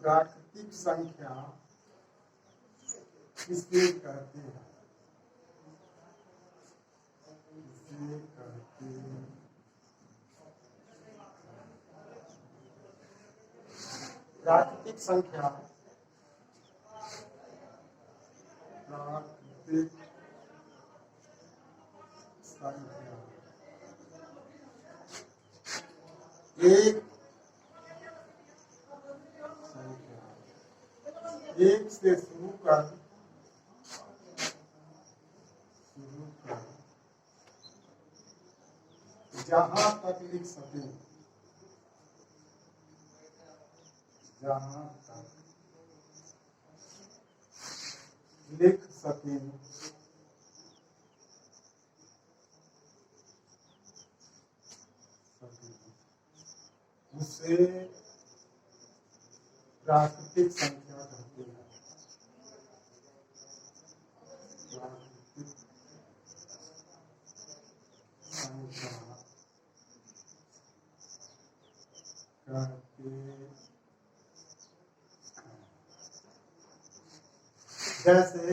प्राकृतिक संख्या किसे कहते हैं? किसे कहते हैं? प्राकृतिक संख्या, प्राकृतिक संख्या एक संख्या एक से शुरू कर जहां तक लिख सके, जहां तक लिख सके उसे प्राकृतिक संख्या कहते हैं। प्राकृतिक संख्या कहते हैं। जैसे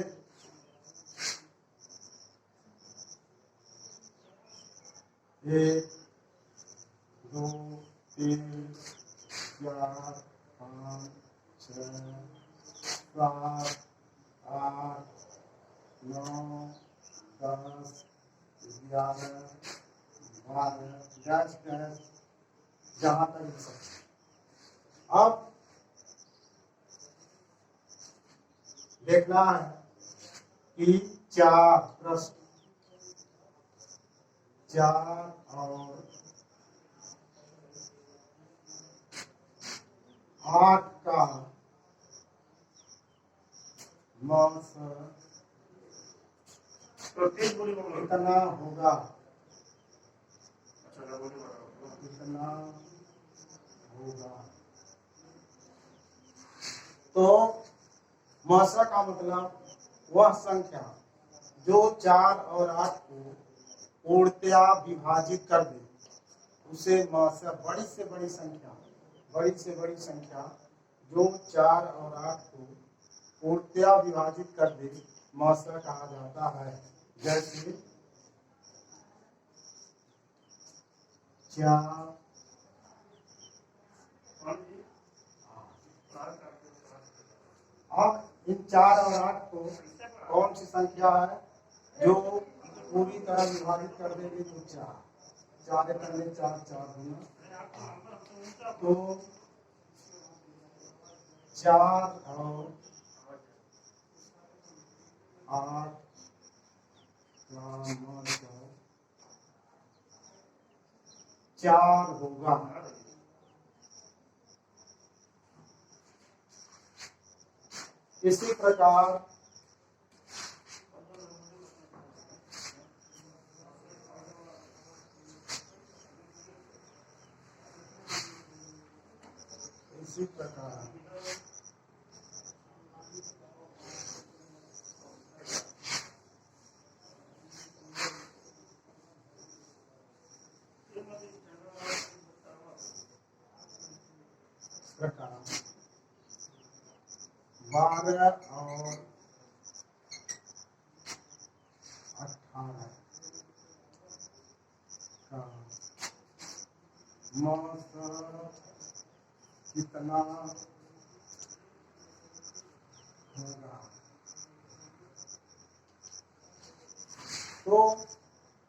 एक, दो, तीन, चार, पाँच, छः, सात, आठ, 9, 10, 11, 12, 10 जहां तक लिख सकते। अब देखना है कि 4 प्रश्न 4 और 8 का मौसम कितना होगा? कितना होगा? तो मौसा का मतलब वह संख्या जो 4 और 8 को पूर्णतया विभाजित कर दे उसे मौसा। बड़ी से बड़ी संख्या जो 4 और 8 को पूर्णतया विभाजित कर दे मौसा कहा जाता है। जैसे 4 अब इन 4 और 8 को कौन सी संख्या है जो पूरी तरह विभाजित कर देगी? तो 4 करने 4 गुना तो 4 और 8 4 होगा। इसी प्रकार प्रकार 12 और 18 का मौसम कितना होगा? तो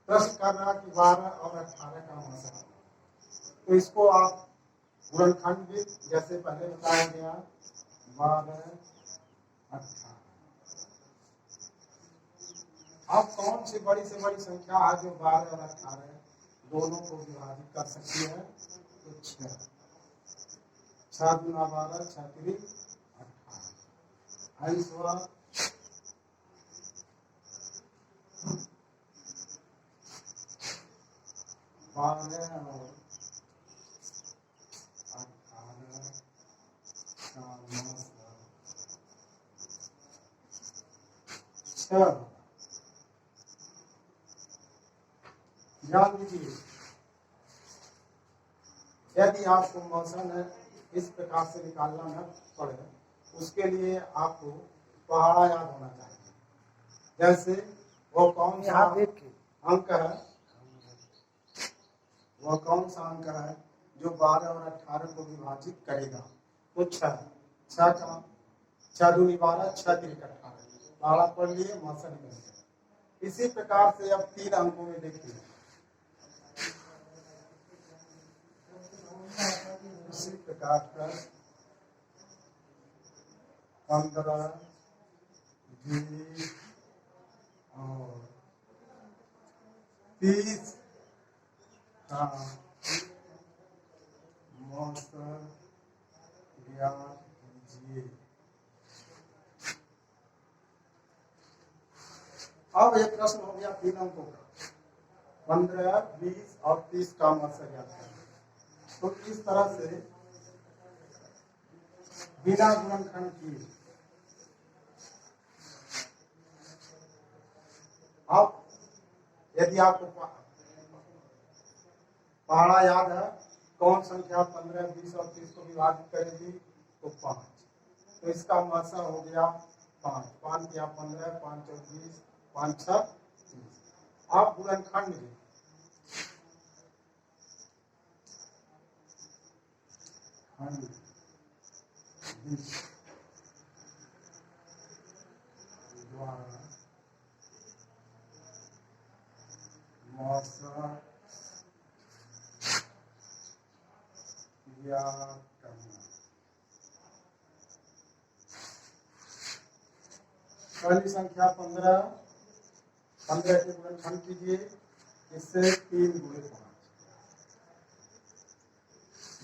प्रश्न करना कि 12 और 18 का मौसम, तो इसको आप गुणनखंड जैसे पहले बताया गया 12, 18। अब कौन सी बड़ी से बड़ी संख्या है जो 12 और 18 दोनों को विभाजित कर सकती है? तो 6 गुना 12 6 3 18 8वां 12 और 18 का मतलब 6। ध्यान दीजिए, यदि आपको मौसम है इस प्रकार से निकालना न पड़े, उसके लिए आपको पहाड़ा याद होना चाहिए। जैसे वो कौन सा अंक है, वह कौन सा अंक है जो 12 और 18 को विभाजित करेगा? तो 6 का 6 दूनी 12, 6 3 18, पहाड़ा पढ़ लिए, मौसम निकल गया। इसी प्रकार से अब 3 अंकों में देखिए, इसी प्रकार का 15, 20 और 30 का मौसम ज्ञात कीजिए। अब एक प्रश्न हो गया 3 अंकों का, 15, 20 और 30 का मौसम ज्ञात करना। तो इस तरह से बिना गुणनखंड किए अब यदि आपको पहाड़ा याद है, कौन संख्या 15, 20 और 30 को विभाजित करेगी? तो 5। तो इसका मौसा हो गया 5, 5 या 15, 5 और 20, 5 6 30। आप गुणनखंड में द्वारा मौसा ज्ञात करना। पहली संख्या 15, 15 के गुणनखंड कीजिए, इससे 3 गुणे 5।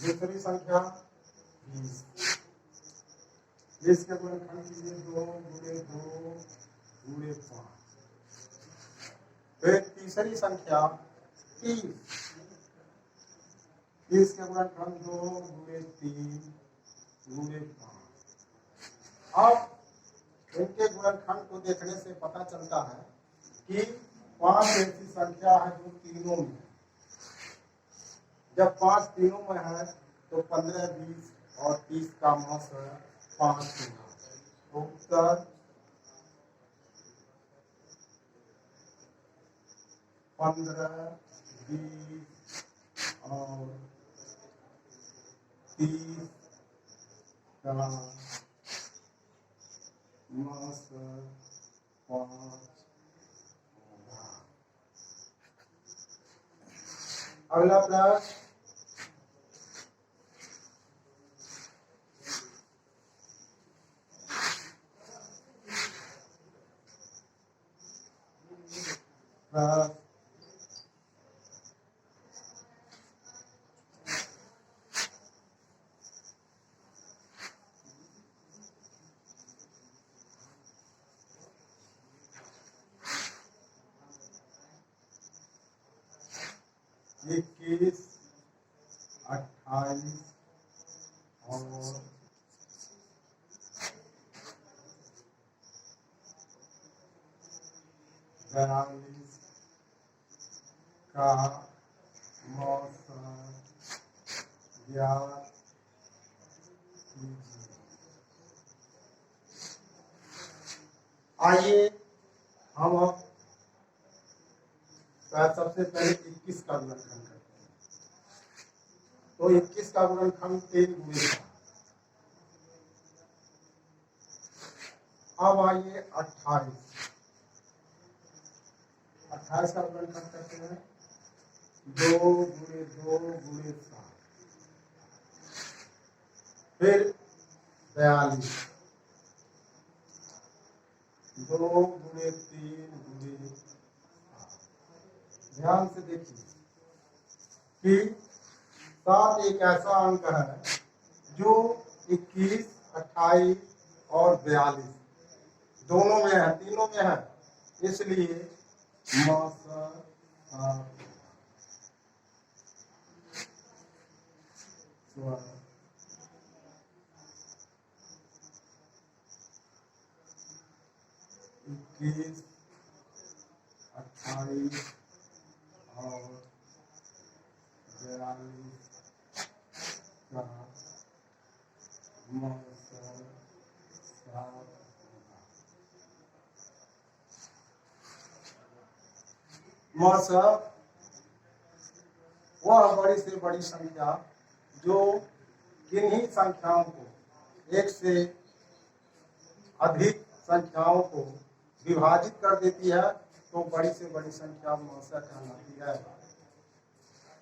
दूसरी संख्या 20, 20 के गुणनखंड कीजिए, 2 गुणे 2 गुणे 5। फिर तीसरी संख्या 30, 30 के गुणनखंड 2 गुणे 3 गुणे 5। अब इनके गुणनखंड को देखने से पता चलता है कि 5 ऐसी संख्या है जो तीनों में है। जब 5 तीनों में है तो 15, 20 और 30 का मौस 5 होगा। तो उत्तर 15, 20 और 30 का मौस 5 होगा। अगला प्रश्न, इक्कीस, 28 और 42 का मौसम ज्ञात कीजिए। आइए हम अब सबसे पहले 21 का गुणनखंड करते हैं। तो 21 का गुणनखंड 3 गुणे 4। अब आइए 28, 28 का गुणनखंड करते हैं, 2 गुणे 2 गुणे 7। फिर 42, 2 गुणे 3 गुणे 7। ध्यान से देखिए कि 7 एक ऐसा अंक है जो 21, 28 और 42 दोनों में है, तीनों में है, इसलिए मौसा 21, 28 और 42 का मस वह बड़ी से बड़ी संख्या जो किन्हीं संख्याओं को एक से अधिक संख्याओं को विभाजित कर देती है तो बड़ी से बड़ी संख्या मौसा कहलाती है।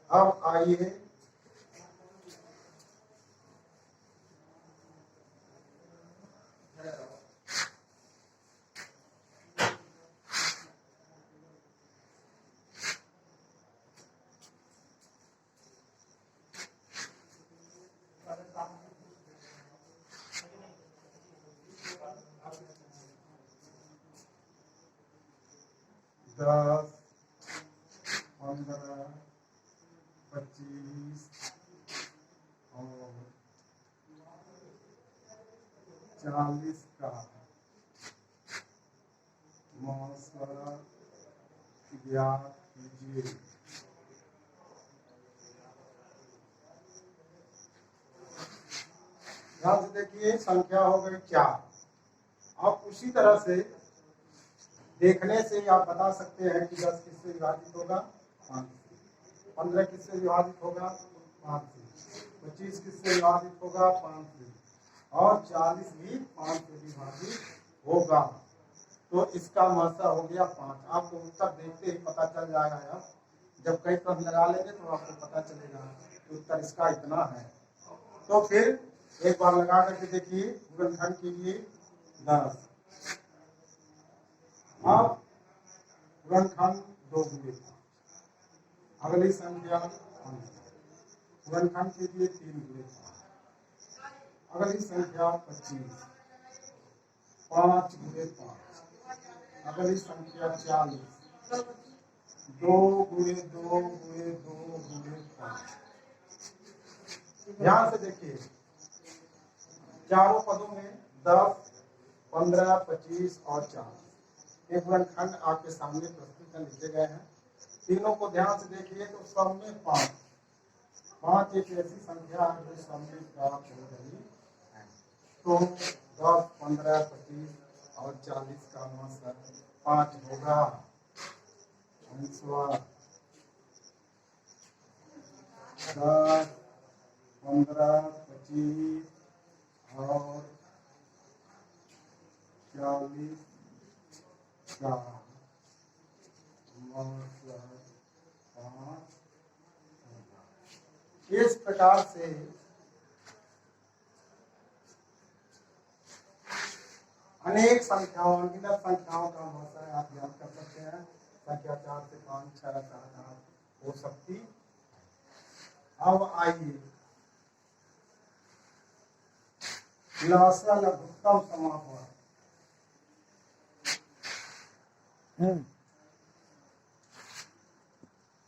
अब आइए दस, 15, 25 और 40 का मौसा ज्ञात कीजिए। ध्यान से देखिए, संख्या हो गई 4। अब उसी तरह से देखने से आप बता सकते हैं कि 10 किससे विभाजित होगा? 5 से। 15 किससे विभाजित होगा? 5 से। 25 किससे विभाजित होगा? 5 से। और 40 भी 5 से विभाजित होगा। तो इसका मौसा हो गया 5। आपको उत्तर देखते ही पता चल जाएगा। यार जब कई प्रश्न लगा लेंगे तो आपको पता चलेगा कि उत्तर इसका इतना है। तो फिर एक बार लगा करके देखिए, गुणनखंड कीजिए 10। अब गुणनखंड 2 गुणे 5। अगली संख्या 5। गुणनखंड कीजिए 3 गुणे 5। अगली संख्या 25। 5 गुणे 5। अगली संख्या 40। 2 गुणे 2 गुणे 2 गुणे 5। ध्यान से देखिए, चारों पदों में 10, 15, 25 और 40 एक गुणनखंड आपके सामने प्रस्तुत लिखे गए हैं। तीनों को ध्यान से देखिए तो सब में 5 एक ऐसी संख्या है जो सब में प्राप्त हो रही है। तो 10, 15, 25 और 40 का मौसा 5 होगा। 10, 15, 25 और 40 का मौसा 5 होगा। इस प्रकार से अनेक संख्याओं, अनगिनत संख्याओं का मौसा आप याद कर सकते हैं। संख्या 4 से 5, 6, 7, 8 हो सकती। अब आइए लघुत्तम समापन।